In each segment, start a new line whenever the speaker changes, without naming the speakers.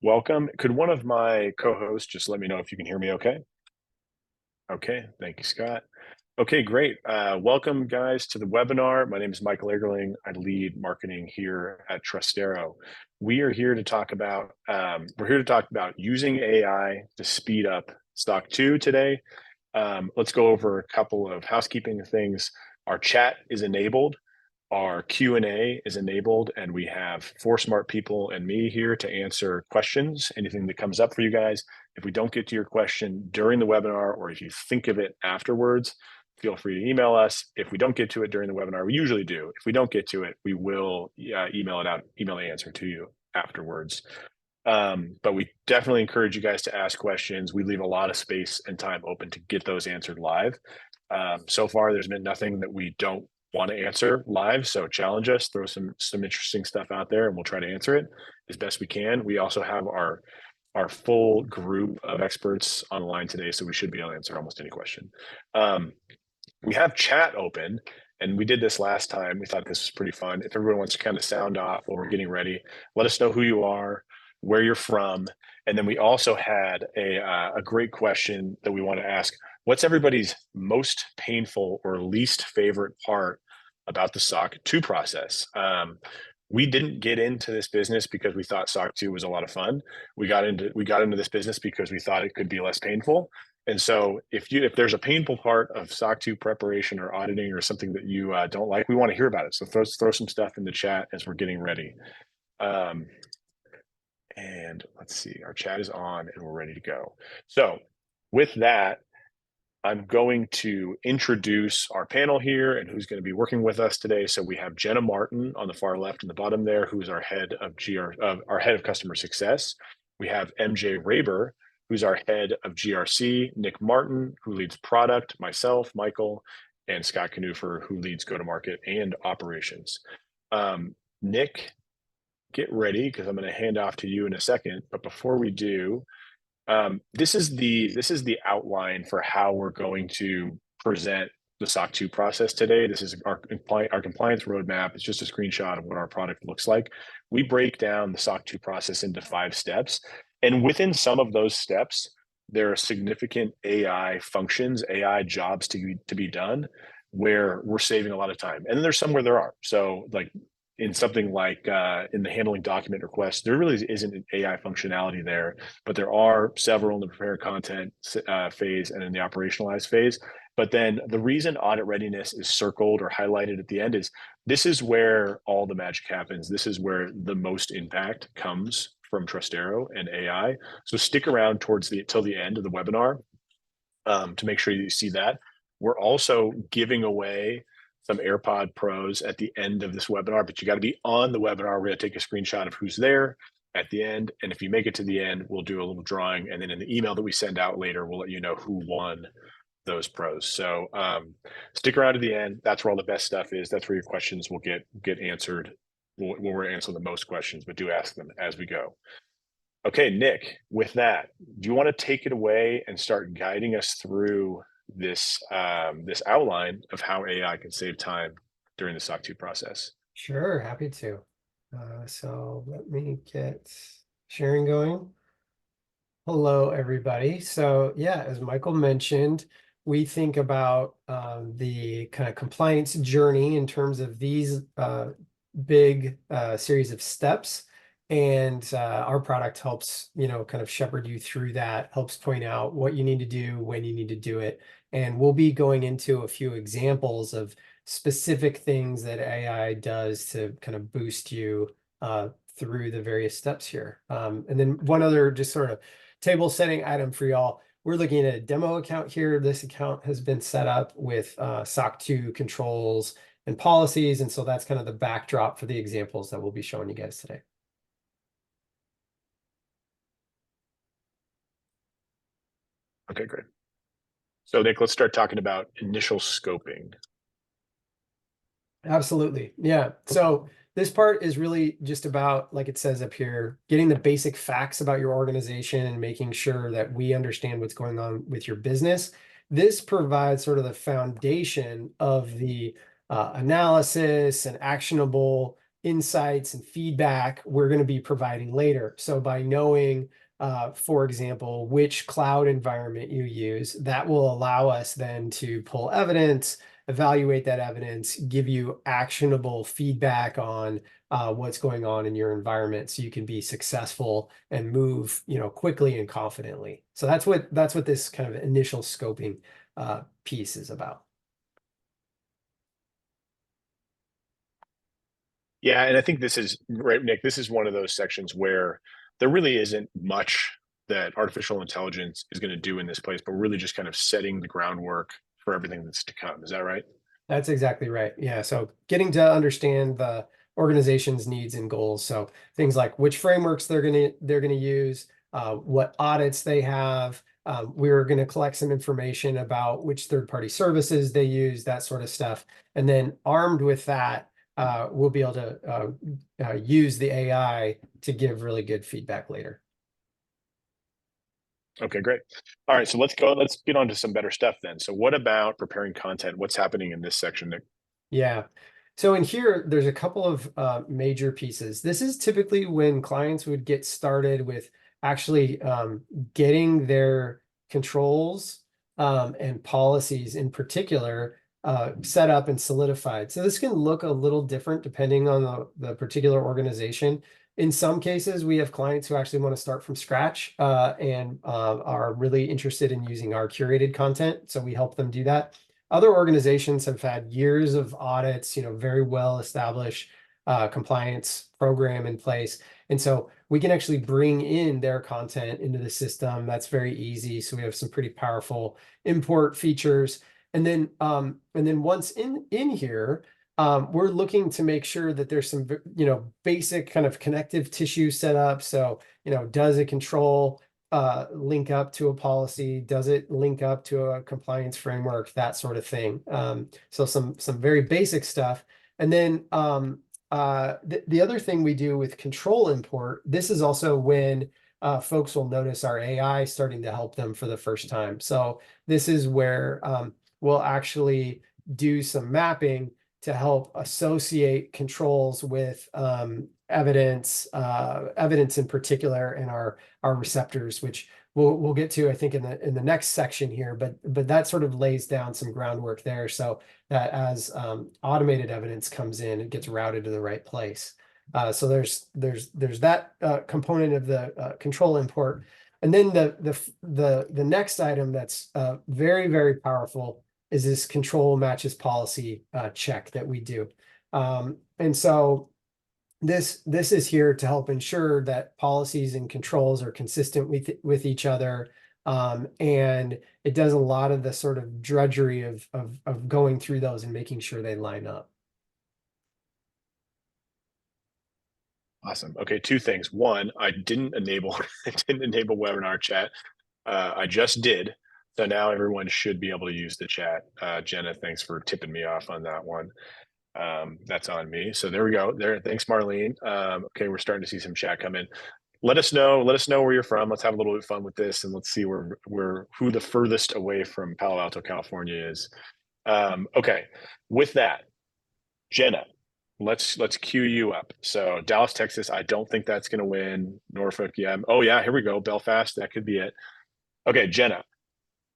Welcome. Could one of my co-hosts just let me know if you can hear me okay? Okay, thank you, Scott. Okay, great. Welcome, guys, to the webinar. My name is Michael Egerling. I lead marketing here at Trustero. We are here to talk about using AI to speed up SOC 2 today. Let's go over a couple of housekeeping things. Our chat is enabled. Our Q&A is enabled, and we have four smart people and me here to answer questions, anything that comes up for you guys. If we don't get to your question during the webinar, or if you think of it afterwards, feel free to email us. If we don't get to it during the webinar, we usually do. If we don't get to it, we will email the answer to you afterwards. But we definitely encourage you guys to ask questions. We leave a lot of space and time open to get those answered live. So far, there's been nothing that we don't want to answer live, so challenge us, throw some interesting stuff out there, and we'll try to answer it as best we can. We also have our full group of experts on the line today, so we should be able to answer almost any question. We have chat open, and we did this last time. We thought this was pretty fun. If everyone wants to kind of sound off while we're getting ready, let us know who you are, where you're from, and then we also had a great question that we want to ask. What's everybody's most painful or least favorite part about the SOC 2 process? We didn't get into this business because we thought SOC 2 was a lot of fun. We got into this business because we thought it could be less painful. And so if there's a painful part of SOC 2 preparation or auditing or something that you don't like, we want to hear about it. So throw some stuff in the chat as we're getting ready. And let's see, our chat is on and we're ready to go. So with that, I'm going to introduce our panel here and who's going to be working with us today. So we have Jenna Martin on the far left in the bottom there, who's our head of customer success. We have MJ Raber, who's our head of GRC, Nick Martin, who leads product, myself, Michael, and Scott Knufer, who leads go-to-market and operations. Nick, get ready because I'm going to hand off to you in a second. But before we do, this is the outline for how we're going to present the SOC 2 process today. This is our compliance roadmap. It's just a screenshot of what our product looks like. We break down the SOC 2 process into 5 steps. And within some of those steps, there are significant AI functions, AI jobs to be done where we're saving a lot of time. And then there's some where there are. So like in something like in the handling document requests, there really isn't an AI functionality there, but there are several in the prepare content phase and in the operationalize phase. But then the reason audit readiness is circled or highlighted at the end is this is where all the magic happens. This is where the most impact comes from Trustero and AI. So stick around till the end of the webinar to make sure you see that. We're also giving away some AirPod Pros at the end of this webinar, but you got to be on the webinar. We're going to take a screenshot of who's there at the end. And if you make it to the end, we'll do a little drawing. And then in the email that we send out later, we'll let you know who won those pros. So stick around to the end. That's where all the best stuff is. That's where your questions will get answered. We'll answer the most questions, but do ask them as we go. Okay, Nick, with that, do you want to take it away and start guiding us through this outline of how AI can save time during the SOC 2 process?
Sure, happy to. So let me get sharing going. Hello, everybody. So yeah, as Michael mentioned, we think about the kind of compliance journey in terms of these big series of steps. And our product helps, kind of shepherd you through that, helps point out what you need to do, when you need to do it. And we'll be going into a few examples of specific things that AI does to kind of boost you through the various steps here. And then one other just sort of table setting item for y'all. We're looking at a demo account here. This account has been set up with SOC 2 controls and policies. And so that's kind of the backdrop for the examples that we'll be showing you guys today.
Okay, great. So Nick, let's start talking about initial scoping.
Absolutely. Yeah. So this part is really just about, like it says up here, getting the basic facts about your organization and making sure that we understand what's going on with your business. This provides sort of the foundation of the analysis and actionable insights and feedback we're going to be providing later. So by knowing, for example, which cloud environment you use, that will allow us then to pull evidence, evaluate that evidence, give you actionable feedback on what's going on in your environment, so you can be successful and move, quickly and confidently. So that's what this kind of initial scoping piece is about.
Yeah, and I think this is right, Nick. This is one of those sections where there really isn't much that artificial intelligence is going to do in this place, but really just kind of setting the groundwork for everything that's to come. Is that right?
That's exactly right. Yeah. So getting to understand the organization's needs and goals. So things like which frameworks they're gonna use, what audits they have. We're gonna collect some information about which third-party services they use, that sort of stuff. And then armed with that, we'll be able to use the AI to give really good feedback later.
Okay, great. All right, so let's go. Let's get on to some better stuff then. So what about preparing content? What's happening in this section, Nick?
Yeah. So in here, there's a couple of major pieces. This is typically when clients would get started with actually getting their controls and policies in particular set up and solidified. So this can look a little different depending on the particular organization. In some cases, we have clients who actually want to start from scratch and are really interested in using our curated content. So we help them do that. Other organizations have had years of audits, very well established compliance program in place. And so we can actually bring in their content into the system. That's very easy. So we have some pretty powerful import features. And then once in here, we're looking to make sure that there's some, basic kind of connective tissue set up. So, does it control link up to a policy? Does it link up to a compliance framework? That sort of thing. So some very basic stuff. And then the other thing we do with control import, this is also when folks will notice our AI starting to help them for the first time. So this is where we'll actually do some mapping to help associate controls with evidence in particular, and our receptors, which we'll get to, I think, in the next section here. But that sort of lays down some groundwork there, so that as automated evidence comes in, it gets routed to the right place. So there's that component of the control import, and then the next item that's very, very powerful is this control matches policy check that we do. And so this is here to help ensure that policies and controls are consistent with each other. And it does a lot of the sort of drudgery of going through those and making sure they line up.
Awesome. Okay, two things. One, I didn't enable webinar chat. I just did. So now everyone should be able to use the chat. Jenna, thanks for tipping me off on that one. That's on me. So there we go. There. Thanks, Marlene. Okay, we're starting to see some chat come in. Let us know where you're from. Let's have a little bit of fun with this, and let's see who the furthest away from Palo Alto, California is. Okay, with that, Jenna, let's cue you up. So Dallas, Texas, I don't think that's going to win. Norfolk, yeah. Oh yeah, here we go. Belfast, that could be it. Okay, Jenna,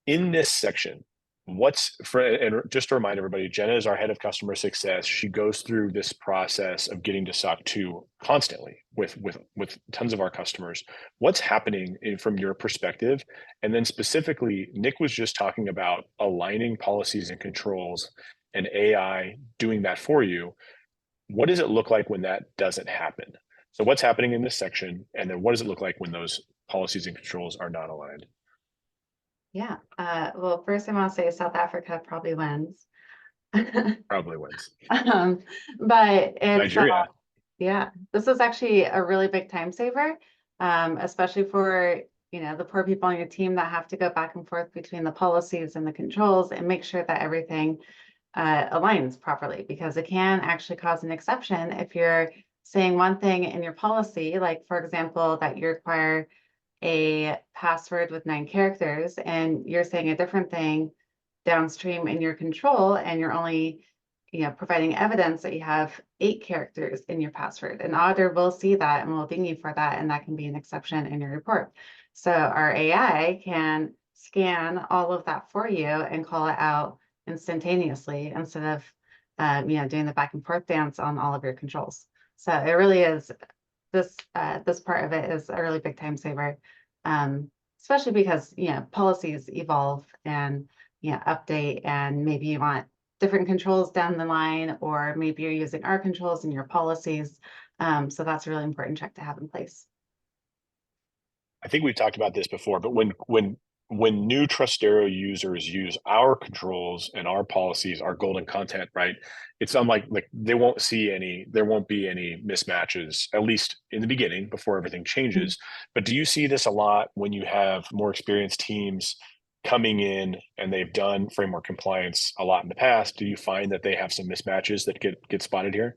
in this section, and just to remind everybody, Jenna is our head of customer success. She goes through this process of getting to SOC 2 constantly with tons of our customers. What's happening from your perspective? And then specifically, Nick was just talking about aligning policies and controls and AI doing that for you. What does it look like when that doesn't happen? So what's happening in this section? And then what does it look like when those policies and controls are not aligned?
Yeah. Well, first I want to say South Africa probably wins.
Probably wins.
But it's
Nigeria.
yeah, this is actually a really big time saver, especially for the poor people on your team that have to go back and forth between the policies and the controls and make sure that everything aligns properly, because it can actually cause an exception if you're saying one thing in your policy, like for example, that you require a password with 9 characters, and you're saying a different thing downstream in your control, and you're only providing evidence that you have 8 characters in your password. An auditor will see that and will ding you for that, and that can be an exception in your report. So our AI can scan all of that for you and call it out instantaneously instead of doing the back and forth dance on all of your controls. So it really is this part of it is a really big time saver, especially because policies evolve and update, and maybe you want different controls down the line, or maybe you're using our controls in your policies. So that's a really important check to have in place.
I think we've talked about this before, but when new Trustero users use our controls and our policies, our golden content, right? It's unlike, like, there won't be any mismatches, at least in the beginning, before everything changes. But do you see this a lot when you have more experienced teams coming in and they've done framework compliance a lot in the past? Do you find that they have some mismatches that get spotted here?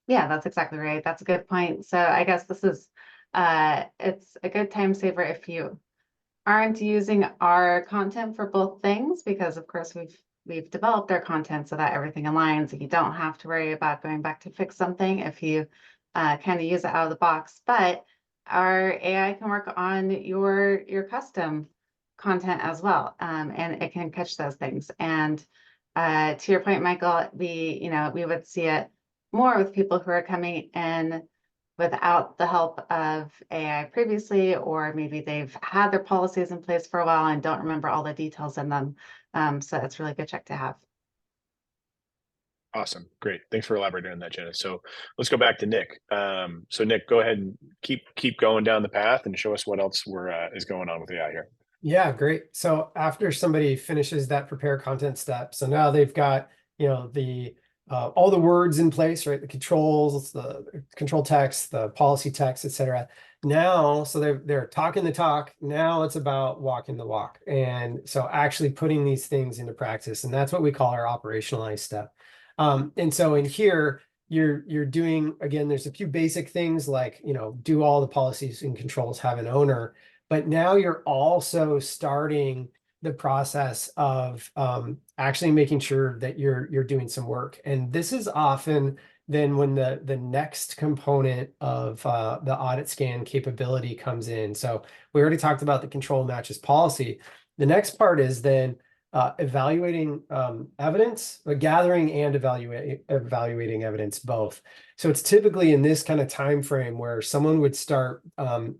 Yeah, that's exactly right. That's a good point. So I guess this is it's a good time saver if you aren't using our content for both things, because of course we've developed our content so that everything aligns and you don't have to worry about going back to fix something if you kind of use it out of the box. But our AI can work on your custom content as well, and it can catch those things. And to your point, Michael, we would see it more with people who are coming in without the help of AI previously, or maybe they've had their policies in place for a while and don't remember all the details in them. So it's really a good check to have.
Awesome. Great. Thanks for elaborating on that, Jenna. So let's go back to Nick. So Nick, go ahead and keep going down the path and show us what else is going on with AI here.
Yeah, great. So after somebody finishes that prepare content step, so now they've got, the all the words in place, right? The controls, the control text, the policy text, etc. Now, so they're talking the talk. Now it's about walking the walk. And so actually putting these things into practice, and that's what we call our operationalize step. And so in here, you're doing, again, there's a few basic things like, do all the policies and controls have an owner, but now you're also starting the process of actually making sure that you're doing some work. And this is often then when the next component of the audit scan capability comes in. So we already talked about the control matches policy. The next part is then evaluating evidence, but gathering and evaluating evidence both. So it's typically in this kind of time frame where someone would start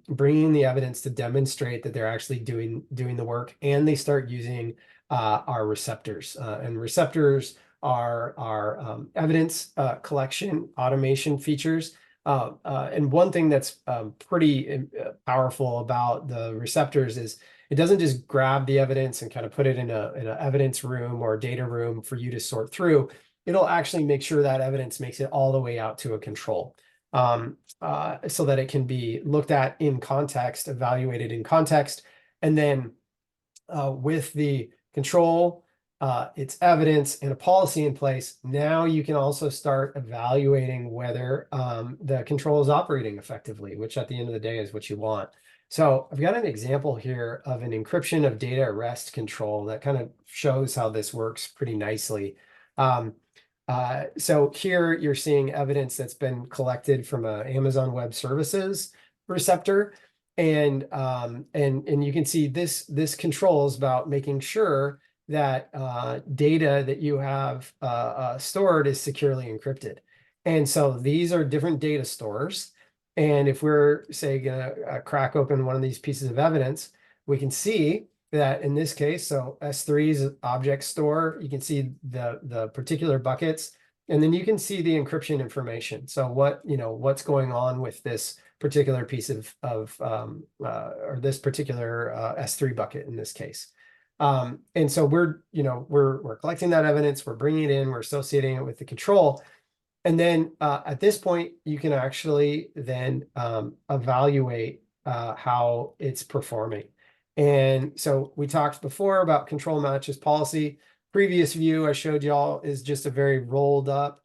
bringing the evidence to demonstrate that they're actually doing the work, and they start using our receptors. And receptors are our evidence collection automation features. And one thing that's pretty powerful about the receptors is it doesn't just grab the evidence and kind of put it in an evidence room or a data room for you to sort through. It'll actually make sure that evidence makes it all the way out to a control, so that it can be looked at in context, evaluated in context. And then with the control, its evidence, and a policy in place, now you can also start evaluating whether the control is operating effectively, which at the end of the day is what you want. So I've got an example here of an encryption of data at rest control that kind of shows how this works pretty nicely. So here you're seeing evidence that's been collected from a Amazon Web Services receptor. And you can see this control is about making sure that data that you have stored is securely encrypted. And so these are different data stores. And if we're, say, gonna crack open one of these pieces of evidence, we can see that in this case, so S3 is object store, you can see the particular buckets, and then you can see the encryption information. So what's going on with this particular piece of or this particular S3 bucket in this case. And so we're collecting that evidence, we're bringing it in, we're associating it with the control. And then at this point, you can actually then evaluate how it's performing. And so we talked before about control matches policy. Previous view I showed y'all is just a very rolled up,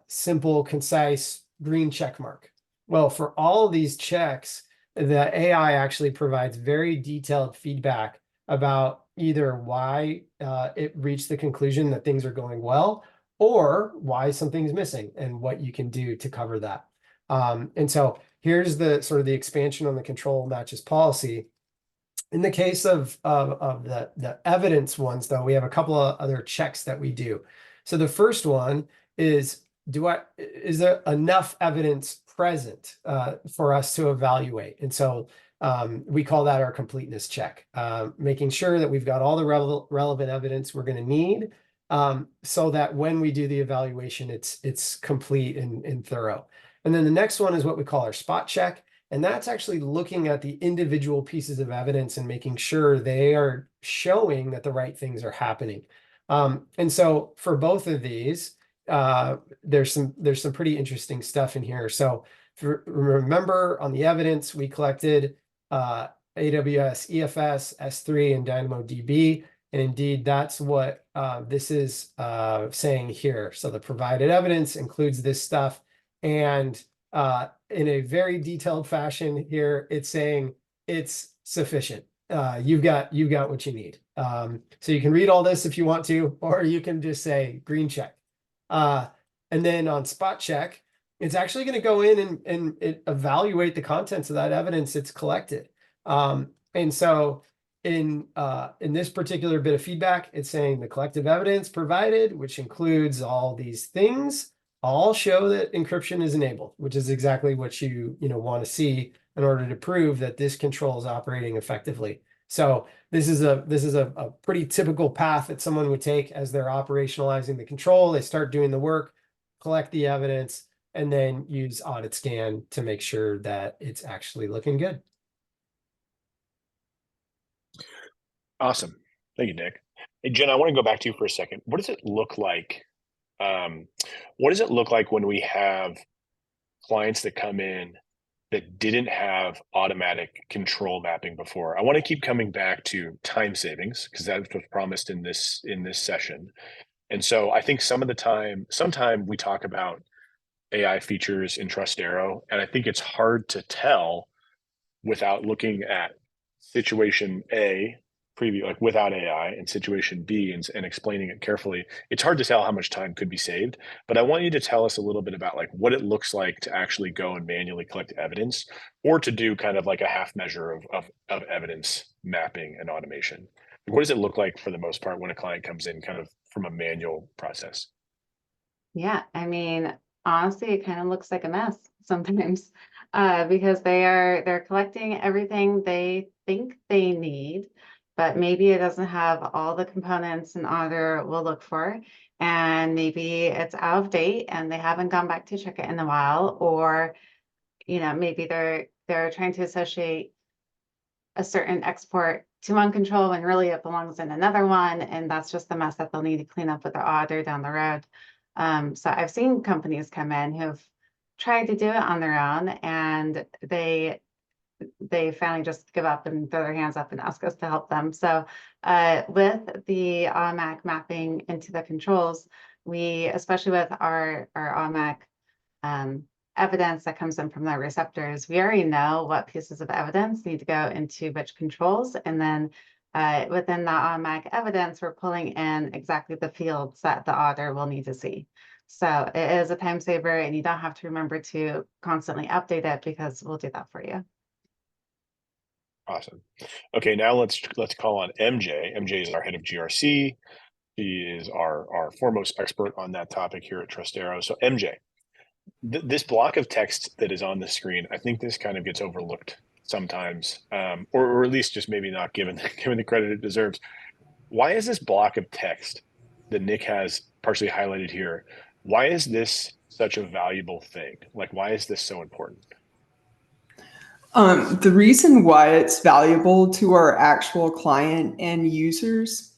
simple, concise green check mark. Well, for all of these checks, the AI actually provides very detailed feedback about either why it reached the conclusion that things are going well, or why something's missing and what you can do to cover that. And so here's the sort of the expansion on the control matches policy. In the case of the evidence ones, though, we have a couple of other checks that we do. So the first one is, is there enough evidence present for us to evaluate? And so we call that our completeness check, making sure that we've got all the relevant evidence we're going to need, so that when we do the evaluation, it's complete and thorough. And then the next one is what we call our spot check. And that's actually looking at the individual pieces of evidence and making sure they are showing that the right things are happening. And so for both of these, there's some pretty interesting stuff in here. So remember, on the evidence, we collected AWS EFS, S3, and DynamoDB. And indeed, that's what this is saying here. So the provided evidence includes this stuff. And in a very detailed fashion here, it's saying it's sufficient. You've got what you need. So you can read all this if you want to, or you can just say green check. And then on spot check, it's actually going to go in and evaluate the contents of that evidence it's collected. And so in this particular bit of feedback, it's saying the collective evidence provided, which includes all these things, all show that encryption is enabled, which is exactly what you want to see in order to prove that this control is operating effectively. So this is a pretty typical path that someone would take as they're operationalizing the control. They start doing the work, collect the evidence, and then use audit scan to make sure that it's actually looking good.
Awesome. Thank you, Nick. Hey, Jen, I want to go back to you for a second. What does it look like? What does it look like when we have clients that come in that didn't have automatic control mapping before? I want to keep coming back to time savings because that was promised in this session. And so I think sometime we talk about AI features in Trustero, and I think it's hard to tell without looking at situation A preview, like without AI, and situation B and explaining it carefully. It's hard to tell how much time could be saved, but I want you to tell us a little bit about like what it looks like to actually go and manually collect evidence, or to do kind of like a half measure of evidence mapping and automation. What does it look like for the most part when a client comes in kind of from a manual process?
Yeah, I mean, honestly, it kind of looks like a mess sometimes, because they're collecting everything they think they need, but maybe it doesn't have all the components an auditor will look for, and maybe it's out of date and they haven't gone back to check it in a while, or maybe they're trying to associate a certain export to one control when really it belongs in another one, and that's just the mess that they'll need to clean up with their auditor down the road. So I've seen companies come in who've tried to do it on their own, and they finally just give up and throw their hands up and ask us to help them. So with the automatic mapping into the controls, we, especially with our automatic evidence that comes in from the receptors, we already know what pieces of evidence need to go into which controls, and then within the automatic evidence, we're pulling in exactly the fields that the auditor will need to see. So it is a time saver, and you don't have to remember to constantly update it because we'll do that for you.
Awesome. Okay, now let's call on MJ. MJ is our head of GRC. He is our foremost expert on that topic here at Trustero. So MJ, this block of text that is on the screen, I think this kind of gets overlooked sometimes, or at least just maybe not given the credit it deserves. Why is this block of text that Nick has partially highlighted here, why is this such a valuable thing? Like, why is this so important?
The reason why it's valuable to our actual client and users,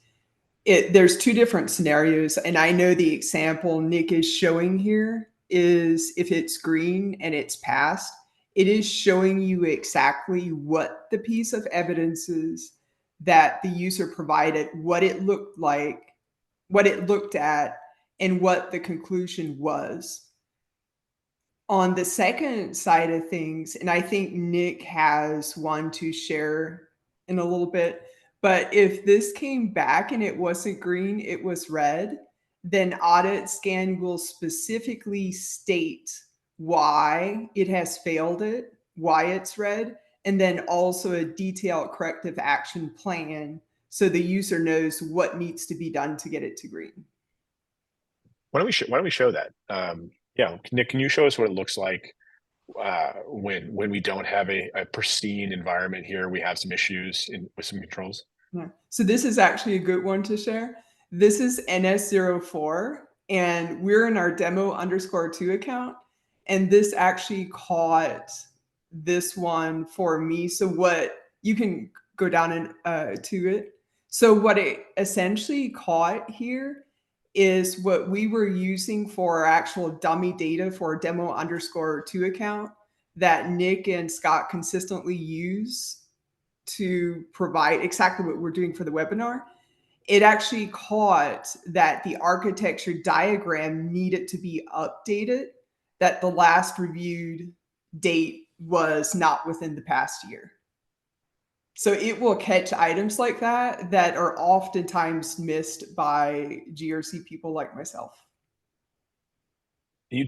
there's two different scenarios. And I know the example Nick is showing here is if it's green and it's passed, it is showing you exactly what the piece of evidence is that the user provided, what it looked like, what it looked at, and what the conclusion was. On the second side of things, and I think Nick has one to share in a little bit, but if this came back and it wasn't green, it was red, then audit scan will specifically state why it has failed it, why it's red, and then also a detailed corrective action plan so the user knows what needs to be done to get it to green.
Why don't we show that? Yeah, Nick, can you show us what it looks like when we don't have a pristine environment here? We have some issues with some controls.
Yeah. So this is actually a good one to share. This is NS04, and we're in our demo_2 account. And this actually caught this one for me. So what you can go down and to it. So what it essentially caught here is what we were using for our actual dummy data for demo_2 account that Nick and Scott consistently use to provide exactly what we're doing for the webinar. It actually caught that the architecture diagram needed to be updated, that the last reviewed date was not within the past year. So it will catch items like that that are oftentimes missed by GRC people like myself.
You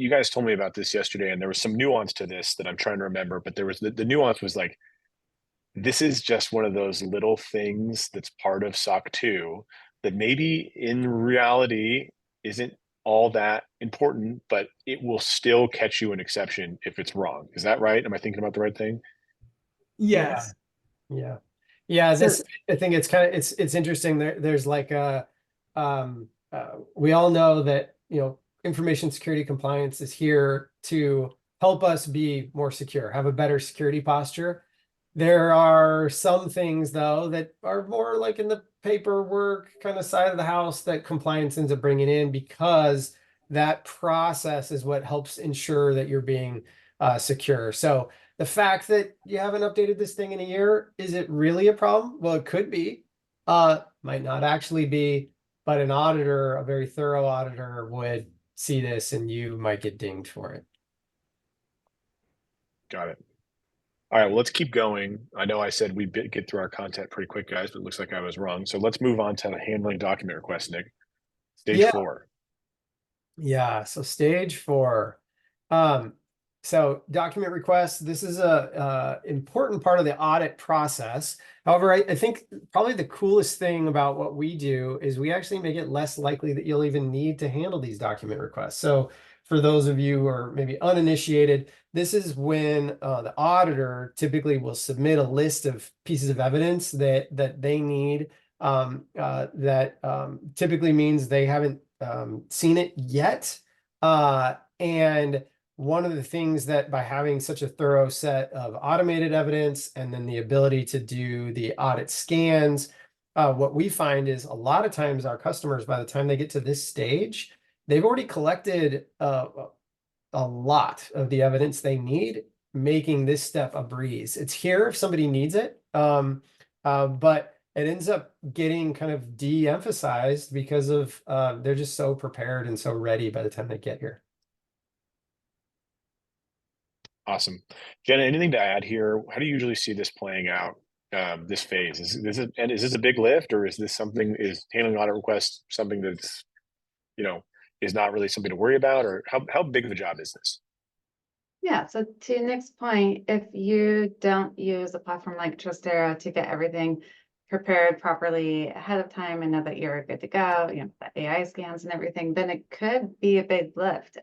guys told me about this yesterday, and there was some nuance to this that I'm trying to remember, but there was the nuance was like, this is just one of those little things that's part of SOC 2 that maybe in reality isn't all that important, but it will still catch you an exception if it's wrong. Is that right? Am I thinking about the right thing?
Yes.
Yeah. This, I think it's kind of, it's interesting. There's like we all know that, information security compliance is here to help us be more secure, have a better security posture. There are some things though that are more like in the paperwork kind of side of the house that compliance ends up bringing in, because that process is what helps ensure that you're being secure. So the fact that you haven't updated this thing in a year, is it really a problem? Well, it could be, might not actually be, but an auditor, a very thorough auditor, would see this and you might get dinged for it.
Got it. All right, well, let's keep going. I know I said we'd get through our content pretty quick, guys, but it looks like I was wrong. So let's move on to handling document requests, Nick. Stage 4.
Yeah, so stage 4. So document requests, this is a important part of the audit process. However, I think probably the coolest thing about what we do is we actually make it less likely that you'll even need to handle these document requests. So for those of you who are maybe uninitiated, this is when the auditor typically will submit a list of pieces of evidence that they need. That typically means they haven't seen it yet. And one of the things that by having such a thorough set of automated evidence and then the ability to do the audit scans, what we find is a lot of times our customers, by the time they get to this stage, they've already collected a lot of the evidence they need, making this step a breeze. It's here if somebody needs it, but it ends up getting kind of de-emphasized because of they're just so prepared and so ready by the time they get here.
Awesome. Jenna, anything to add here? How do you usually see this playing out, this phase? Is this a big lift, or is handling audit requests something that's, is not really something to worry about, or how big of a job is this?
Yeah, so to Nick's point, if you don't use a platform like Trustero to get everything prepared properly ahead of time and know that you're good to go, the AI scans and everything, then it could be a big lift.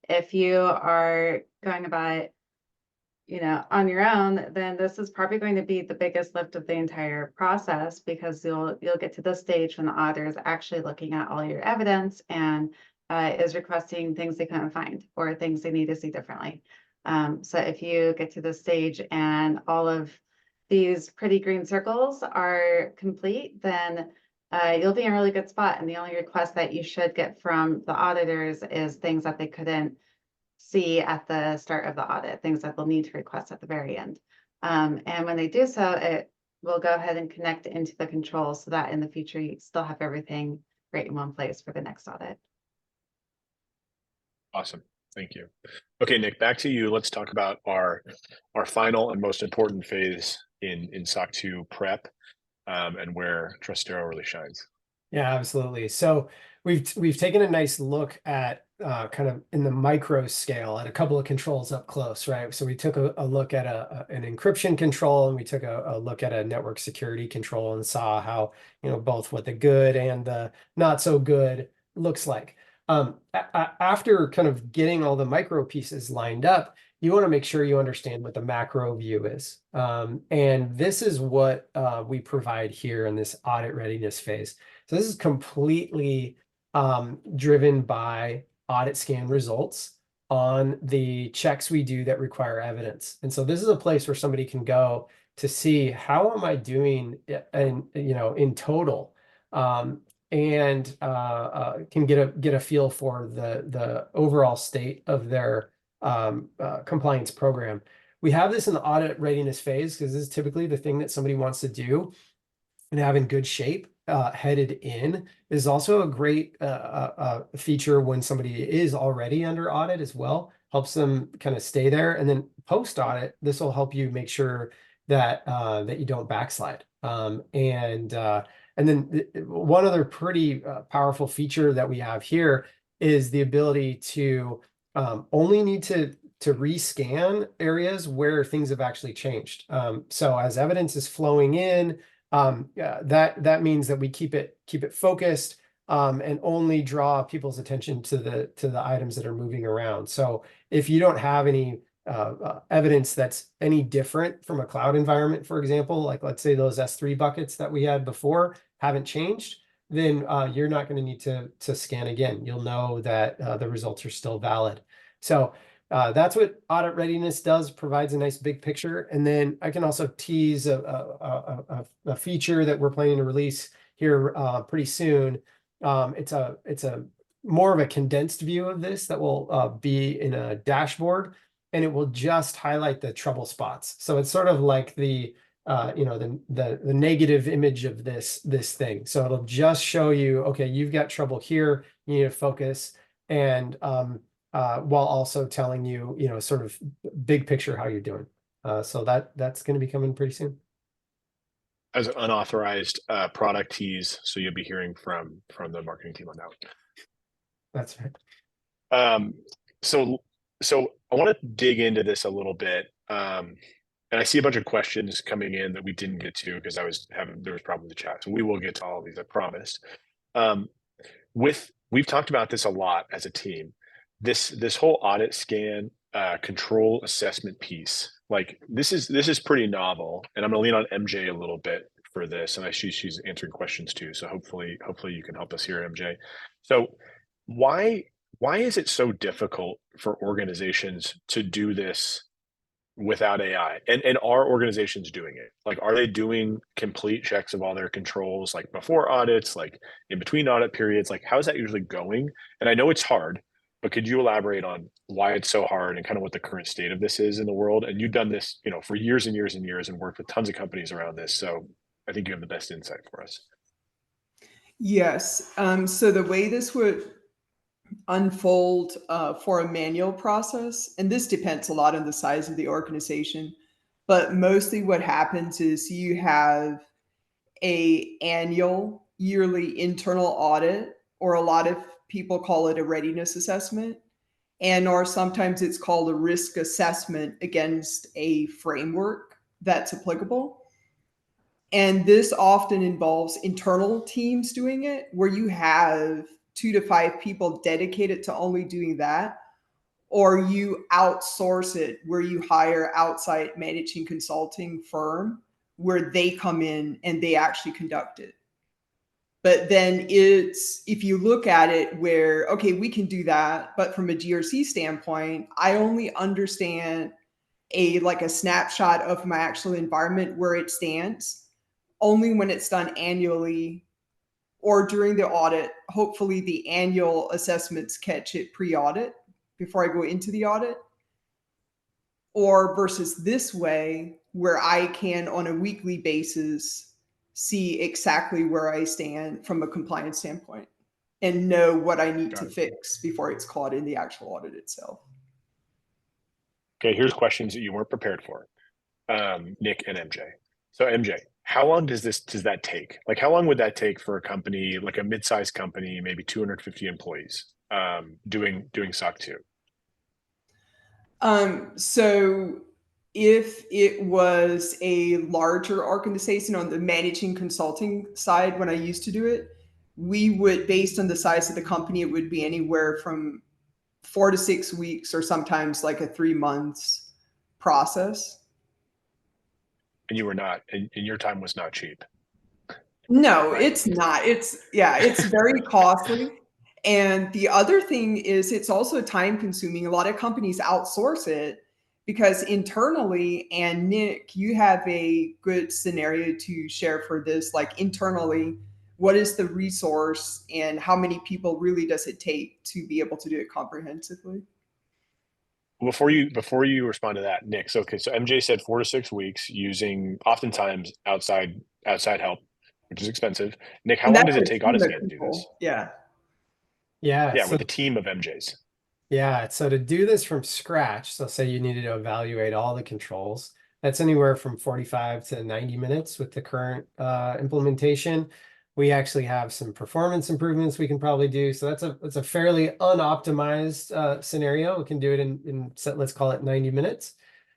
If you are going about it, on your own, then this is probably going to be the biggest lift of the entire process, because you'll get to this stage when the auditor is actually looking at all your evidence and is requesting things they couldn't find or things they need to see differently. So if you get to this stage and all of these pretty green circles are complete, then you'll be in a really good spot. And the only request that you should get from the auditors is things that they couldn't see at the start of the audit, things that they'll need to request at the very end. And when they do so, it will go ahead and connect into the controls so that in the future you still have everything right in one place for the next audit.
Awesome. Thank you. Okay, Nick, back to you. Let's talk about our final and most important phase in SOC 2 prep, and where Trustero really shines.
Yeah, absolutely. So we've taken a nice look at kind of in the micro scale at a couple of controls up close, right? So we took a look at an encryption control, and we took a look at a network security control, and saw how, both what the good and the not so good looks like. After kind of getting all the micro pieces lined up, you want to make sure you understand what the macro view is. And this is what we provide here in this audit readiness phase. So this is completely driven by audit scan results on the checks we do that require evidence. And so this is a place where somebody can go to see how am I doing in total, and can get a feel for the overall state of their compliance program. We have this in the audit readiness phase because this is typically the thing that somebody wants to do and have in good shape headed in. Is also a great feature when somebody is already under audit as well. Helps them kind of stay there. And then post audit, this will help you make sure that that you don't backslide. And then one other pretty powerful feature that we have here is the ability to only need to rescan areas where things have actually changed. So as evidence is flowing in, that means that we keep it focused, and only draw people's attention to the items that are moving around. So if you don't have any evidence that's any different from a cloud environment, for example, like let's say those S3 buckets that we had before haven't changed, then you're not going to need to scan again. You'll know that the results are still valid. So that's what audit readiness does, provides a nice big picture. And then I can also tease a feature that we're planning to release here pretty soon. It's a more of a condensed view of this that will be in a dashboard, and it will just highlight the trouble spots. So it's sort of like the negative image of this thing. So it'll just show you, okay, you've got trouble here, you need to focus, and while also telling you, sort of big picture how you're doing. So that's going to be coming pretty soon.
As an unauthorized product tease, so you'll be hearing from the marketing team on that one.
That's right.
So I want to dig into this a little bit. And I see a bunch of questions coming in that we didn't get to because there was problem in the chat. So we will get to all of these, I promised. We've talked about this a lot as a team. This whole audit scan control assessment piece, like this is pretty novel, and I'm gonna lean on MJ a little bit for this, and she's answering questions too. So hopefully you can help us here, MJ. So why is it so difficult for organizations to do this without AI? And are organizations doing it? Like, are they doing complete checks of all their controls, like before audits, like in between audit periods? Like, how's that usually going? And I know it's hard, but could you elaborate on why it's so hard and kind of what the current state of this is in the world? And you've done this, for years and years and years, and worked with tons of companies around this. So I think you have the best insight for us.
Yes. So the way this would unfold for a manual process, and this depends a lot on the size of the organization, but mostly what happens is you have a annual yearly internal audit, or a lot of people call it a readiness assessment, and or sometimes it's called a risk assessment against a framework that's applicable. And this often involves internal teams doing it, where you have 2 to 5 people dedicated to only doing that, or you outsource it where you hire outside managing consulting firm where they come in and they actually conduct it. But then if you look at it where, okay, we can do that, but from a GRC standpoint, I only understand like a snapshot of my actual environment where it stands only when it's done annually or during the audit. Hopefully the annual assessments catch it pre-audit before I go into the audit, or versus this way where I can on a weekly basis see exactly where I stand from a compliance standpoint and know what I need to fix before it's caught in the actual audit itself.
Okay, here's questions that you weren't prepared for, Nick and MJ. So MJ, how long does that take? Like, how long would that take for a company, like a mid-sized company, maybe 250 employees, doing SOC 2?
So if it was a larger organization on the managing consulting side, when I used to do it, we would, based on the size of the company, it would be anywhere from 4 to 6 weeks, or sometimes like a 3 months process.
And you were not, and your time was not cheap.
No,
Right.
it's not. It's very costly. And the other thing is it's also time consuming. A lot of companies outsource it because internally, and Nick, you have a good scenario to share for this. Like internally, what is the resource and how many people really does it take to be able to do it comprehensively?
Before you respond to that, Nick, so MJ said 4 to 6 weeks using oftentimes outside help, which is expensive. Nick, how
And
long
that's
does it
a
take
team of
AutoScan to do this?
people. Yeah.
Yeah.
Yeah,
So
with a team of MJs.
yeah, so to do this from scratch, so say you needed to evaluate all the controls, that's anywhere from 45 to 90 minutes with the current implementation. We actually have some performance improvements we can probably do. So that's a fairly unoptimized scenario. We can do it in let's call it 90 minutes.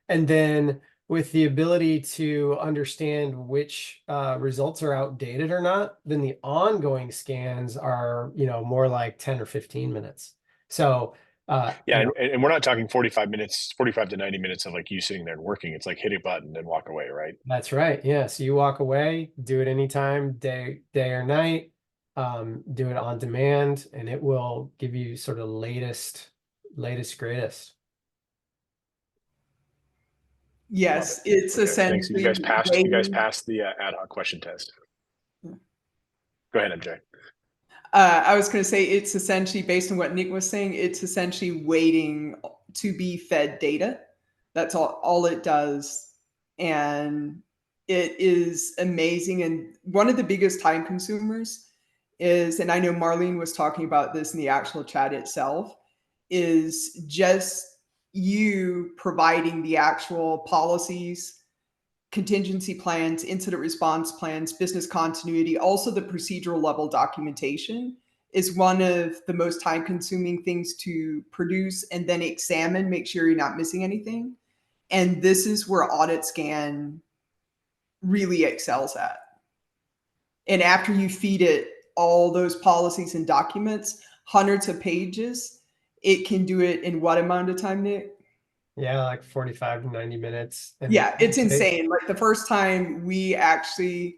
And then with the ability to understand which results are outdated or not, then the ongoing scans are, more like 10 or 15 minutes. So
Yeah, and we're not talking 45 to 90 minutes of like you sitting there and working. It's like hit a button and walk away, right?
that's right. Yeah. So you walk away, do it anytime, day or night, do it on demand, and it will give you sort of latest, greatest.
Yes,
Love it.
it's
Okay, thanks. You
essentially
guys passed. You guys
waiting.
passed the ad hoc question test. Go ahead, MJ.
I was going to say it's essentially based on what Nick was saying. It's essentially waiting to be fed data. That's all it does, and it is amazing. And one of the biggest time consumers is, and I know Marlene was talking about this in the actual chat itself, is just you providing the actual policies, contingency plans, incident response plans, business continuity, also the procedural level documentation is one of the most time consuming things to produce and then examine, make sure you're not missing anything. And this is where Audit Scan really excels at. And after you feed it all those policies and documents, hundreds of pages, it can do it in what amount of time, Nick?
Yeah, like 45 to 90 minutes. And
Yeah, it's insane. Like the first time we actually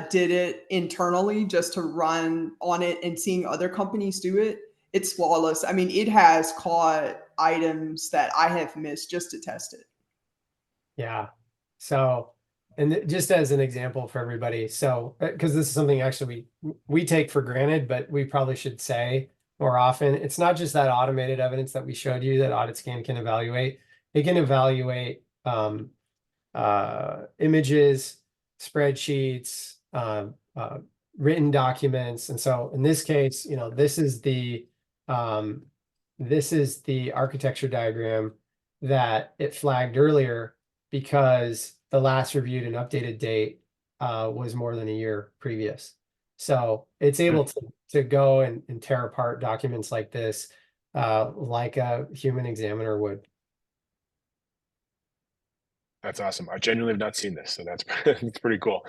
did it internally just to run on it and seeing other companies do it, it's flawless. I mean, it has caught items that I have missed just to test it.
Yeah. So, and just as an example for everybody, so because this is something actually we take for granted, but we probably should say more often, it's not just that automated evidence that we showed you that Audit Scan can evaluate. It can evaluate images, spreadsheets, written documents. And so in this case, this is the architecture diagram that it flagged earlier because the last reviewed and updated date was more than a year previous. So it's able to go and tear apart documents like this like a human examiner would.
That's awesome. I genuinely have not seen this, so that's it's pretty cool.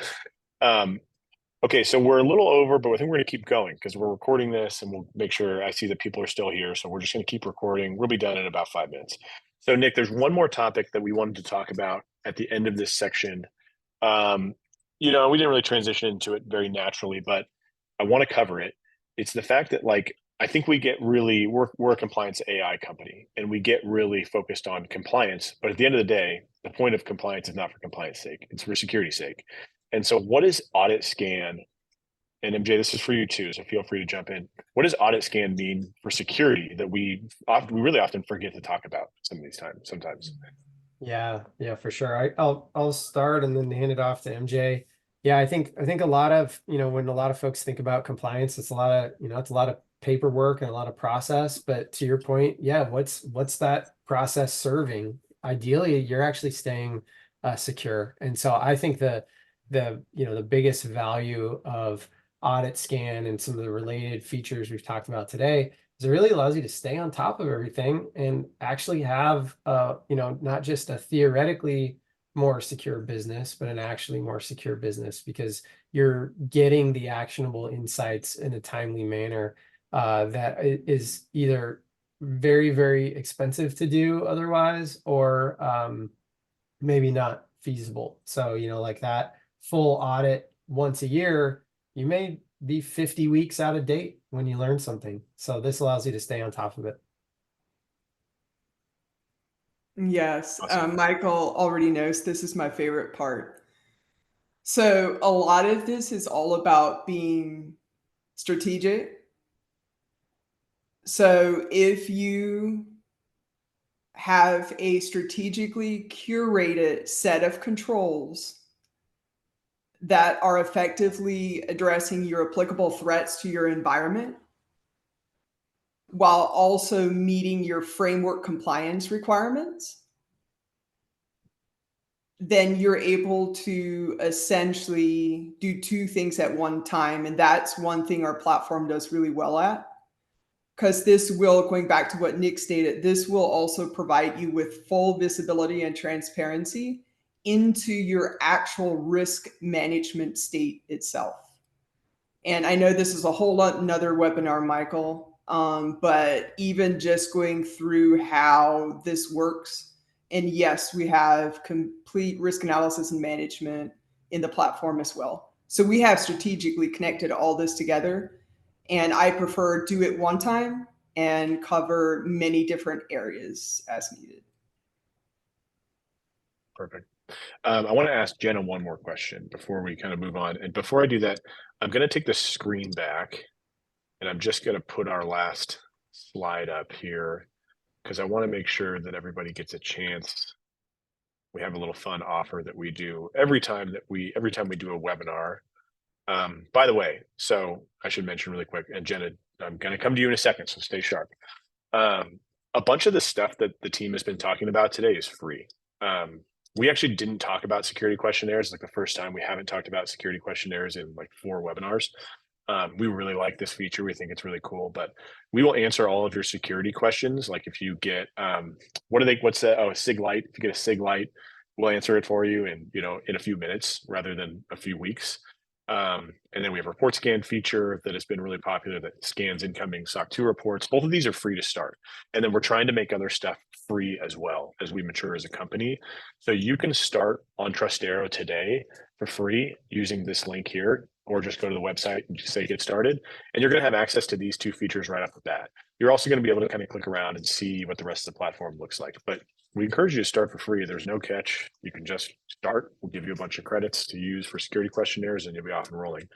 Okay, so we're a little over, but I think we're going to keep going because we're recording this, and we'll make sure I see that people are still here. So we're just going to keep recording. We'll be done in about 5 minutes. So Nick, there's one more topic that we wanted to talk about at the end of this section. We didn't really transition into it very naturally, but I want to cover it. It's the fact that I think we get really we're a compliance AI company, and we get really focused on compliance. But at the end of the day, the point of compliance is not for compliance sake; it's for security's sake. And so, what is Audit Scan? And MJ, this is for you too, so feel free to jump in. What does Audit Scan mean for security that we really often forget to talk about sometimes?
Yeah, for sure. I'll start and then hand it off to MJ. Yeah, I think a lot of, when a lot of folks think about compliance, it's a lot of, it's a lot of paperwork and a lot of process. But to your point, yeah, what's that process serving? Ideally, you're actually staying secure. And so I think the biggest value of Audit Scan and some of the related features we've talked about today is it really allows you to stay on top of everything and actually have not just a theoretically more secure business, but an actually more secure business, because you're getting the actionable insights in a timely manner that is either very, very expensive to do otherwise, or maybe not feasible. So, like that full audit once a year, you may be 50 weeks out of date when you learn something. So this allows you to stay on top of it.
Yes,
Awesome.
Michael already knows this is my favorite part. So a lot of this is all about being strategic. So if you have a strategically curated set of controls that are effectively addressing your applicable threats to your environment, while also meeting your framework compliance requirements, then you're able to essentially do two things at one time. And that's one thing our platform does really well at. Because this will, going back to what Nick stated, this will also provide you with full visibility and transparency into your actual risk management state itself. And I know this is a whole lot another webinar, Michael, but even just going through how this works. And yes, we have complete risk analysis and management in the platform as well. So we have strategically connected all this together. And I prefer do it one time and cover many different areas as needed.
Perfect. I want to ask Jenna one more question before we kind of move on. And before I do that, I'm going to take the screen back and I'm just going to put our last slide up here because I want to make sure that everybody gets a chance. We have a little fun offer that we do every time we do a webinar. By the way, so I should mention really quick, and Jenna, I'm going to come to you in a second, so stay sharp. A bunch of the stuff that the team has been talking about today is free. We actually didn't talk about security questionnaires. Like the first time we haven't talked about security questionnaires in like 4 webinars. We really like this feature. We think it's really cool, but we will answer all of your security questions. Like if you get, what's that? Oh, a SIG light. If you get a SIG light, we'll answer it for you in a few minutes rather than a few weeks. And then we have a report scan feature that has been really popular that scans incoming SOC 2 reports. Both of these are free to start. And then we're trying to make other stuff free as well as we mature as a company. So you can start on Trustero today for free using this link here, or just go to the website and just say get started. And you're going to have access to these 2 features right off the bat. You're also going to be able to kind of click around and see what the rest of the platform looks like. But we encourage you to start for free. There's no catch. You can just start. We'll give you a bunch of credits to use for security questionnaires and you'll be off and rolling.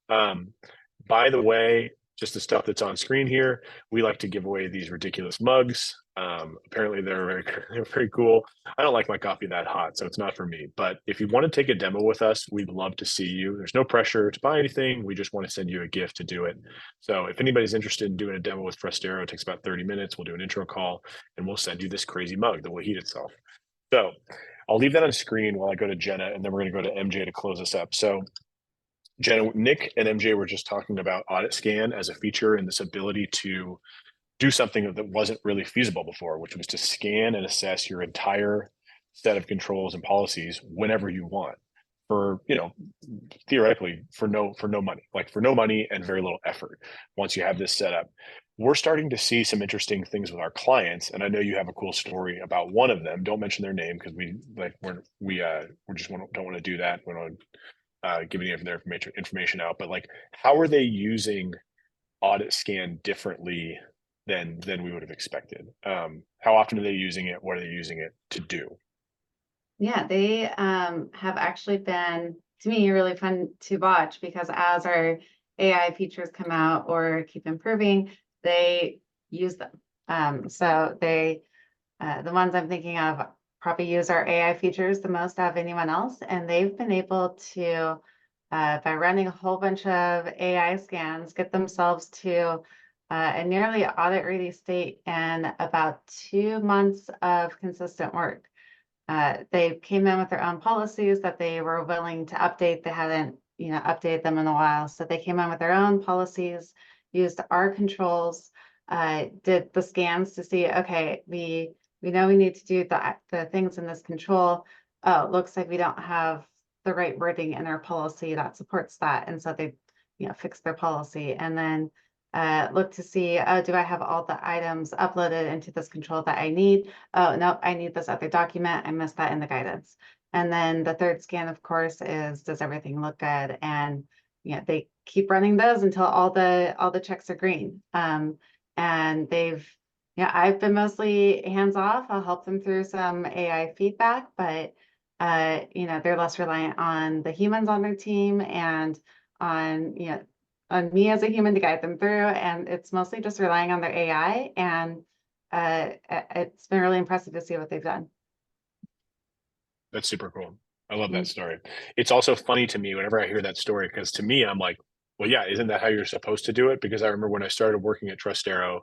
By the way, just the stuff that's on screen here, we like to give away these ridiculous mugs. Apparently they're very cool. I don't like my coffee that hot, so it's not for me. But if you want to take a demo with us, we'd love to see you. There's no pressure to buy anything. We just want to send you a gift to do it. So if anybody's interested in doing a demo with Trustero, it takes about 30 minutes. We'll do an intro call and we'll send you this crazy mug that will heat itself. So I'll leave that on screen while I go to Jenna, and then we're going to go to MJ to close us up. So Jenna, Nick and MJ were just talking about Audit Scan as a feature and this ability to do something that wasn't really feasible before, which was to scan and assess your entire set of controls and policies whenever you want for, theoretically for no money and very little effort. Once you have this set up, we're starting to see some interesting things with our clients. And I know you have a cool story about one of them. Don't mention their name because we just don't want to do that. We don't give any of their information out, but like, how are they using Audit Scan differently than we would have expected? How often are they using it? What are they using it to do?
Yeah, they have actually been, to me, really fun to watch because as our AI features come out or keep improving, they use them. So they, the ones I'm thinking of probably use our AI features the most out of anyone else. And they've been able to, by running a whole bunch of AI scans, get themselves to a nearly audit-ready state in about 2 months of consistent work. they came in with their own policies that they were willing to update. They hadn't, updated them in a while. So they came in with their own policies, used our controls, did the scans to see, okay, we know we need to do the things in this control. Oh, it looks like we don't have the right wording in our policy that supports that. And so they, fixed their policy, and then look to see, oh, do I have all the items uploaded into this control that I need? Oh, no, I need this other document. I missed that in the guidance. And then the third scan, of course, is, does everything look good? And they keep running those until all the checks are green. And I've been mostly hands off. I'll help them through some AI feedback, but they're less reliant on the humans on their team and on me as a human to guide them through. And it's mostly just relying on their AI. And it's been really impressive to see what they've done.
That's super cool. I love that story. It's also funny to me whenever I hear that story, because to me, I'm like, well, yeah, isn't that how you're supposed to do it? Because I remember when I started working at Trustero,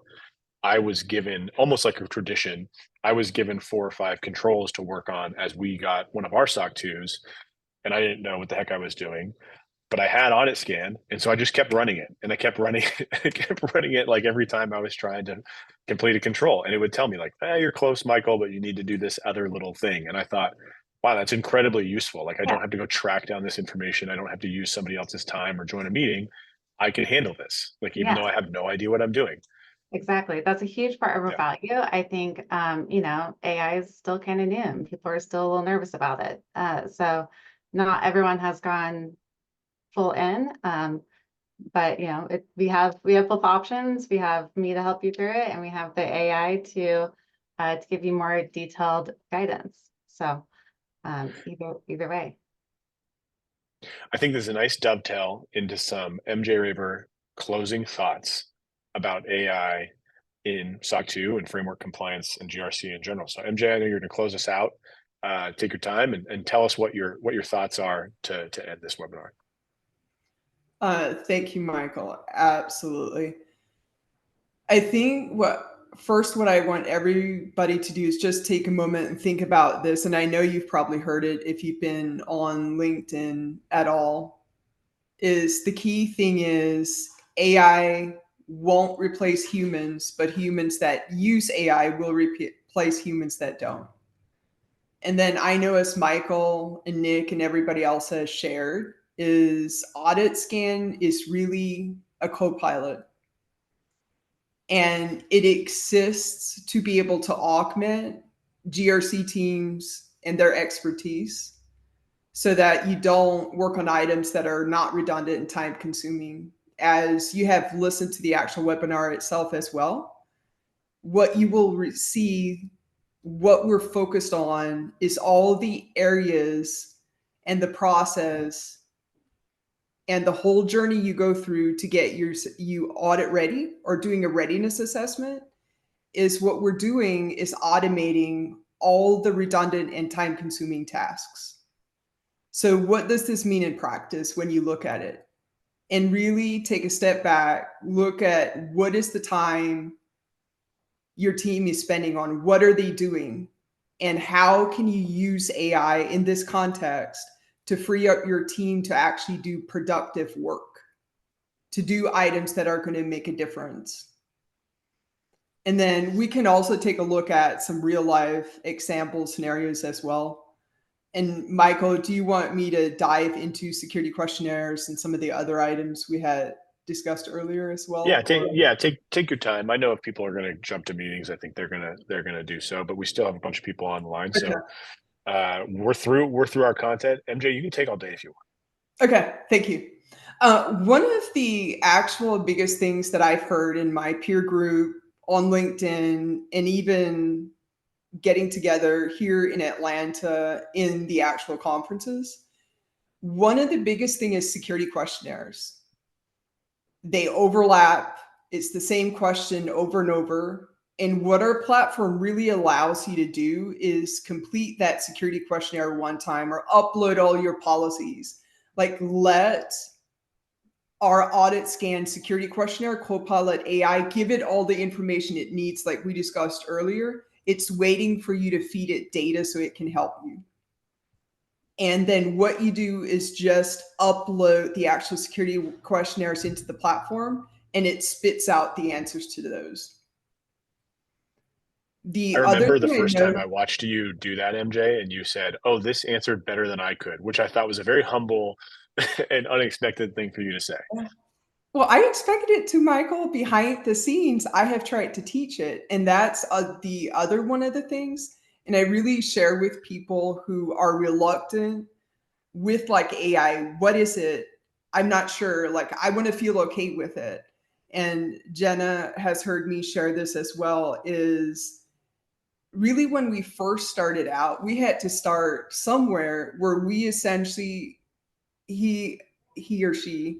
I was given, almost like a tradition, I was given 4 or 5 controls to work on as we got one of our SOC 2s, and I didn't know what the heck I was doing, but I had Audit Scan, and so I just kept running it, and I kept running it like every time I was trying to complete a control, and it would tell me like, you're close, Michael, but you need to do this other little thing. And I thought, wow, that's incredibly useful. Like, I don't have to go track down this information. I don't have to use somebody else's time or join a meeting. I can handle this, like, even though I have no idea what I'm doing.
Exactly. That's a huge part of our value. I think, AI is still kind of new and people are still a little nervous about it. So not everyone has gone full in. But we have both options. We have me to help you through it, and we have the AI to give you more detailed guidance. So either way.
I think there's a nice dovetail into some MJ Raver closing thoughts about AI in SOC 2 and framework compliance and GRC in general. So MJ, I know you're going to close us out. Take your time and tell us what your thoughts are to end this webinar.
Thank you, Michael. Absolutely. I think what I want everybody to do is just take a moment and think about this. And I know you've probably heard it if you've been on LinkedIn at all, is the key thing is AI won't replace humans, but humans that use AI will replace humans that don't. And then I know, as Michael and Nick and everybody else has shared, is Audit Scan is really a co-pilot. And it exists to be able to augment GRC teams and their expertise so that you don't work on items that are not redundant and time consuming. As you have listened to the actual webinar itself as well, what you will see, what we're focused on is all the areas and the process and the whole journey you go through to get you audit ready or doing a readiness assessment. Is what we're doing is automating all the redundant and time consuming tasks. So what does this mean in practice when you look at it? And really take a step back, look at what is the time your team is spending on, what are they doing, and how can you use AI in this context to free up your team to actually do productive work, to do items that are going to make a difference. And then we can also take a look at some real life example scenarios as well. And Michael, do you want me to dive into security questionnaires and some of the other items we had discussed earlier as well?
Yeah, take your time. I know if people are going to jump to meetings, I think they're gonna do so, but we still have a bunch of people online. Okay. So we're through our content. MJ, you can take all day if you want.
Okay, thank you. One of the actual biggest things that I've heard in my peer group on LinkedIn and even getting together here in Atlanta in the actual conferences, one of the biggest thing is security questionnaires. They overlap. It's the same question over and over. And what our platform really allows you to do is complete that security questionnaire one time or upload all your policies. Like, let our Audit Scan security questionnaire, Copilot AI, give it all the information it needs, like we discussed earlier, It's waiting for you to feed it data so it can help you. And then what you do is just upload the actual security questionnaires into the platform, and it spits out the answers to those.
I remember the
thing
first
know,
time I watched you do that, MJ, and you said, "Oh, this answered better than I could," which I thought was a very humble and unexpected thing for you to say.
well, I expected it to, Michael. Behind the scenes, I have tried to teach it. And that's the other one of the things. And I really share with people who are reluctant with like AI, what is it? I'm not sure. Like, I want to feel okay with it. And Jenna has heard me share this as well, is really when we first started out, we had to start somewhere where we essentially, he or she,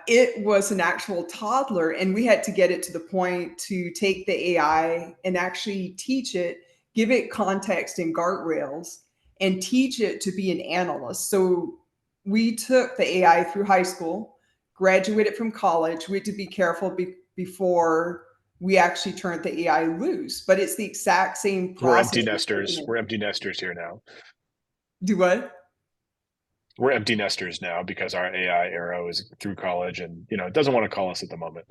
it was an actual toddler, and we had to get it to the point to take the AI and actually teach it, give it context and guardrails, and teach it to be an analyst. So we took the AI through high school, graduated from college. We had to be careful before we actually turned the AI loose, but it's the exact same process.
We're empty nesters. We're empty nesters here now.
Do what?
We're empty nesters now because our AI arrow is through college, and it doesn't want to call us at the moment.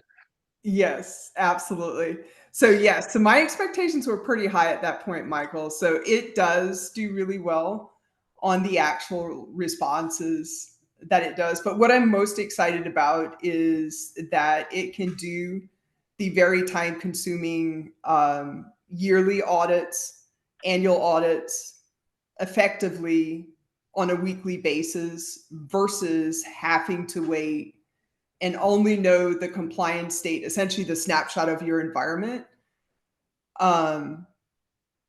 Yes, absolutely. So yes, so my expectations were pretty high at that point, Michael. So it does do really well on the actual responses that it does. But what I'm most excited about is that it can do the very time consuming yearly audits, annual audits effectively on a weekly basis versus having to wait and only know the compliance state, essentially the snapshot of your environment, on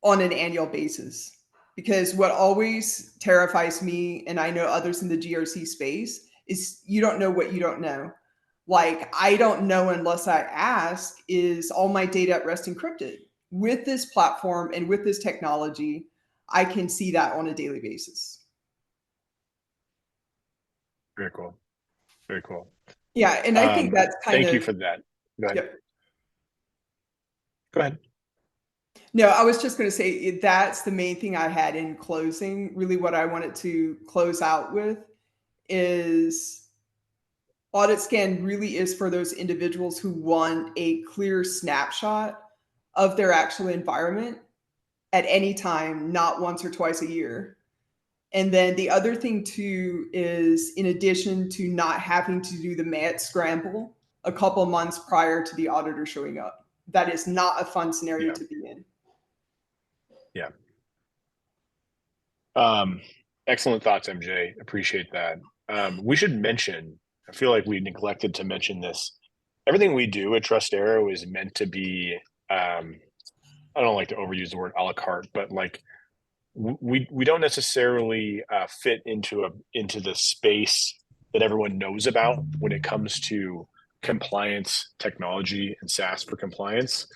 an annual basis. Because what always terrifies me, and I know others in the GRC space, is you don't know what you don't know. Like, I don't know unless I ask, is all my data at rest encrypted? With this platform and with this technology, I can see that on a daily basis.
Very cool. Very cool.
Yeah, and I think that's kind of...
Thank you for that. Go ahead.
Yep.
Go ahead.
No, I was just going to say that's the main thing I had in closing. Really, what I wanted to close out with is Audit Scan really is for those individuals who want a clear snapshot of their actual environment at any time, not once or twice a year. And then the other thing too is, in addition to not having to do the mad scramble a couple months prior to the auditor showing up, that is not a fun scenario to be in.
Yeah. Excellent thoughts, MJ. Appreciate that. We should mention, I feel like we neglected to mention this. Everything we do at Trustero is meant to be, I don't like to overuse the word a la carte, but like we don't necessarily fit into the space that everyone knows about when it comes to compliance technology and SaaS for compliance.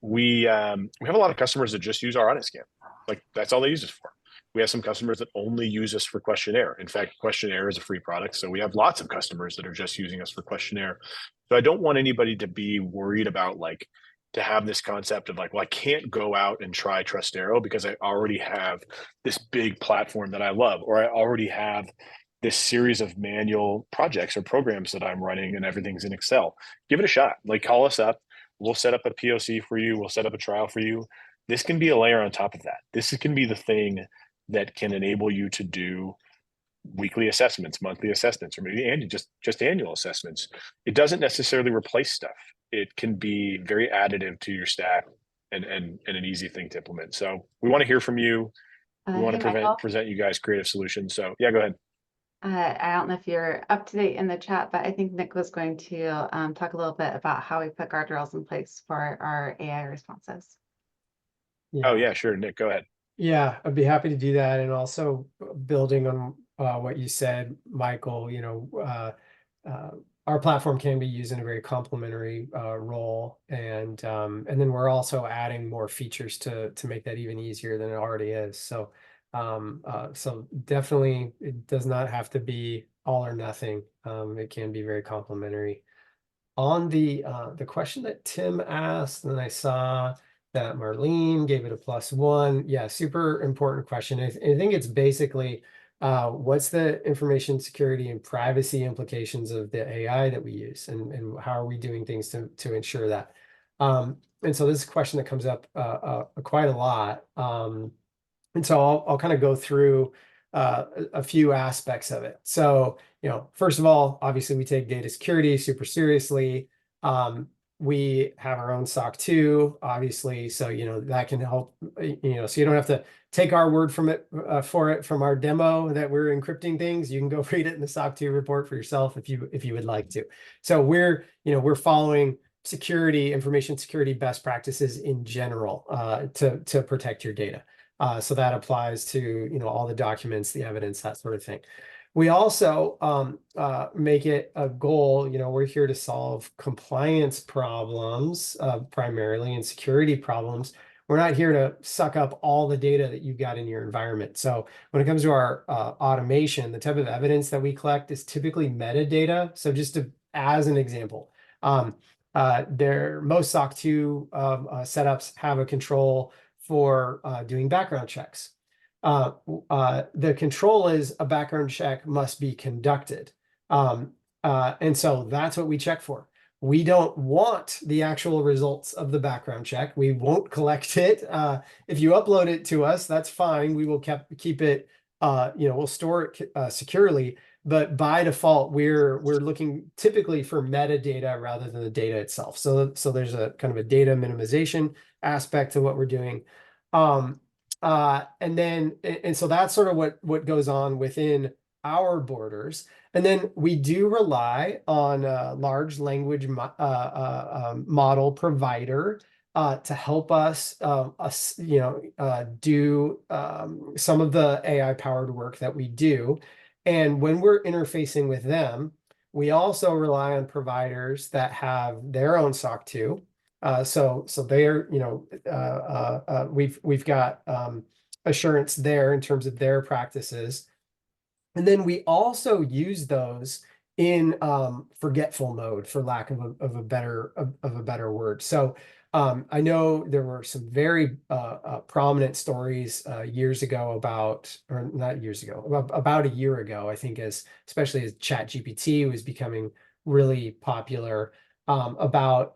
We have a lot of customers that just use our audit scan. Like, that's all they use us for. We have some customers that only use us for questionnaire. In fact, questionnaire is a free product. So we have lots of customers that are just using us for questionnaire. So I don't want anybody to be worried about, like, to have this concept of like, well, I can't go out and try Trustero because I already have this big platform that I love, or I already have this series of manual projects or programs that I'm running and everything's in Excel. Give it a shot. Like, call us up. We'll set up a POC for you. We'll set up a trial for you. This can be a layer on top of that. This can be the thing that can enable you to do weekly assessments, monthly assessments, or maybe just annual assessments. It doesn't necessarily replace stuff. It can be very additive to your stack and an easy thing to implement. So we want to hear from you. We want to present you guys creative solutions. So yeah, go ahead.
I don't know if you're up to date in the chat, but I think Nick was going to talk a little bit about how we put guardrails in place for our AI responses.
Yeah.
Oh yeah, sure. Nick, go ahead.
Yeah, I'd be happy to do that. And also building on what you said, Michael, our platform can be used in a very complementary role. And then we're also adding more features to make that even easier than it already is. So so definitely it does not have to be all or nothing. It can be very complementary. On the question that Tim asked, and I saw that Marlene gave it a +1. Yeah, super important question. I think it's basically what's the information security and privacy implications of the AI that we use, and how are we doing things to ensure that? And so this is a question that comes up quite a lot. And so I'll kind of go through a few aspects of it. So, first of all, obviously we take data security super seriously. We have our own SOC 2, obviously, so that can help. So you don't have to take our word from it from our demo that we're encrypting things. You can go read it in the SOC 2 report for yourself if you would like to. So we're following information security best practices in general to protect your data. So that applies to all the documents, the evidence, that sort of thing. We also make it a goal. We're here to solve compliance problems primarily, and security problems. We're not here to suck up all the data that you've got in your environment. So when it comes to our automation, the type of evidence that we collect is typically metadata. So just as an example, most SOC 2 setups have a control for doing background checks. The control is a background check must be conducted. And so that's what we check for. We don't want the actual results of the background check. We won't collect it. If you upload it to us, that's fine. We will keep it, we'll store it securely. But by default, we're looking typically for metadata rather than the data itself. So there's a kind of a data minimization aspect to what we're doing. And so that's sort of what goes on within our borders. And then we do rely on a large language model provider to help us, do some of the AI powered work that we do. And when we're interfacing with them, we also rely on providers that have their own SOC 2. So they're, we've got assurance there in terms of their practices. And then we also use those in forgetful mode, for lack of a better word. So I know there were some very prominent stories years ago about a year ago, I think, especially as Chat GPT was becoming really popular, about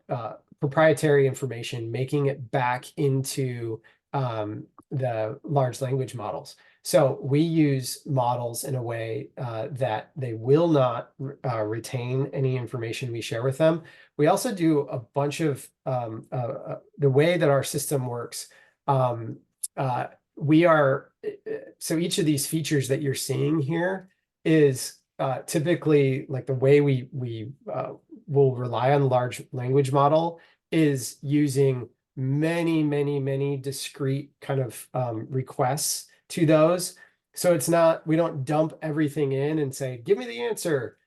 proprietary information, making it back into the large language models. So we use models in a way that they will not retain any information we share with them. We also do a bunch of the way that our system works. So each of these features that you're seeing here is typically, like, the way we will rely on large language model is using many discrete kind of requests to those. So it's not, we don't dump everything in and say, give me the answer.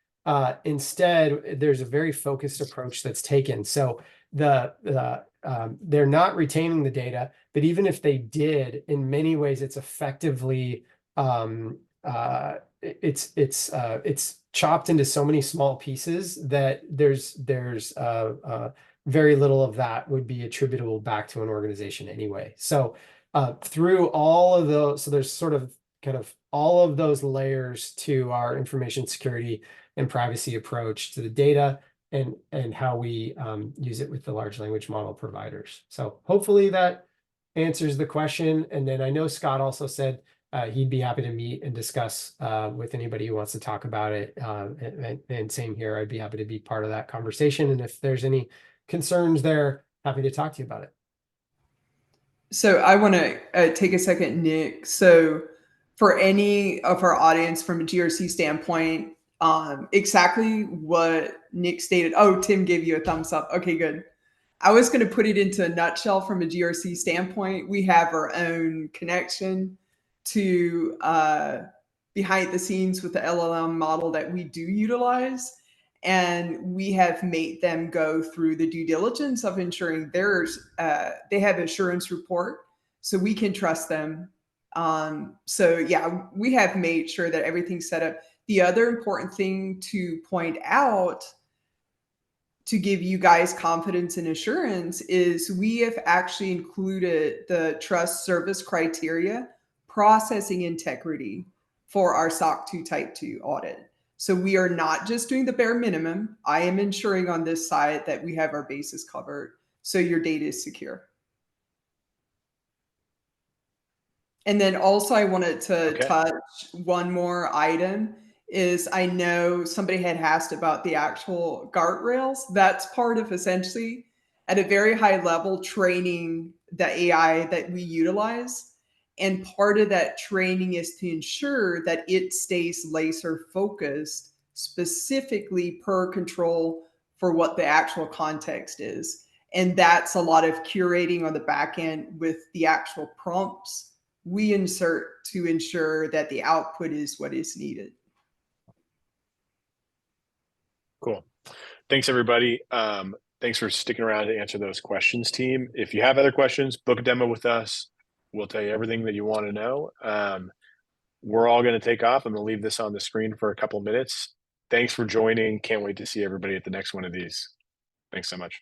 Instead, there's a very focused approach that's taken. So they're not retaining the data, but even if they did, in many ways, it's effectively it's chopped into so many small pieces that there's very little of that would be attributable back to an organization anyway. So through all of those, so there's sort of kind of all of those layers to our information security and privacy approach to the data, and how we use it with the large language model providers. So hopefully that answers the question. And then I know Scott also said he'd be happy to meet and discuss with anybody who wants to talk about it. And same here, I'd be happy to be part of that conversation. And if there's any concerns there, happy to talk to you about it.
So I want to take a second, Nick. So for any of our audience from a GRC standpoint, exactly what Nick stated. Oh, Tim gave you a thumbs up. Okay, good. I was going to put it into a nutshell from a GRC standpoint. We have our own connection to behind the scenes with the LLM model that we do utilize. And we have made them go through the due diligence of ensuring they have assurance report, so we can trust them. So yeah, we have made sure that everything's set up. The other important thing to point out to give you guys confidence and assurance is we have actually included the trust service criteria processing integrity for our SOC 2 Type 2 audit. So we are not just doing the bare minimum. I am ensuring on this side that we have our bases covered so your data is secure. And then also I wanted to touch one more item is I know somebody had asked about the actual guardrails. That's part of essentially at a very high level training the AI that we utilize. And part of that training is to ensure that it stays laser focused specifically per control for what the actual context is. And that's a lot of curating on the back end with the actual prompts we insert to ensure that the output is what is needed.
Cool. Thanks, everybody. Thanks for sticking around to answer those questions, team. If you have other questions, book a demo with us. We'll tell you everything that you want to know. We're all going to take off. I'm going to leave this on the screen for a couple minutes. Thanks for joining. Can't wait to see everybody at the next one of these. Thanks so much.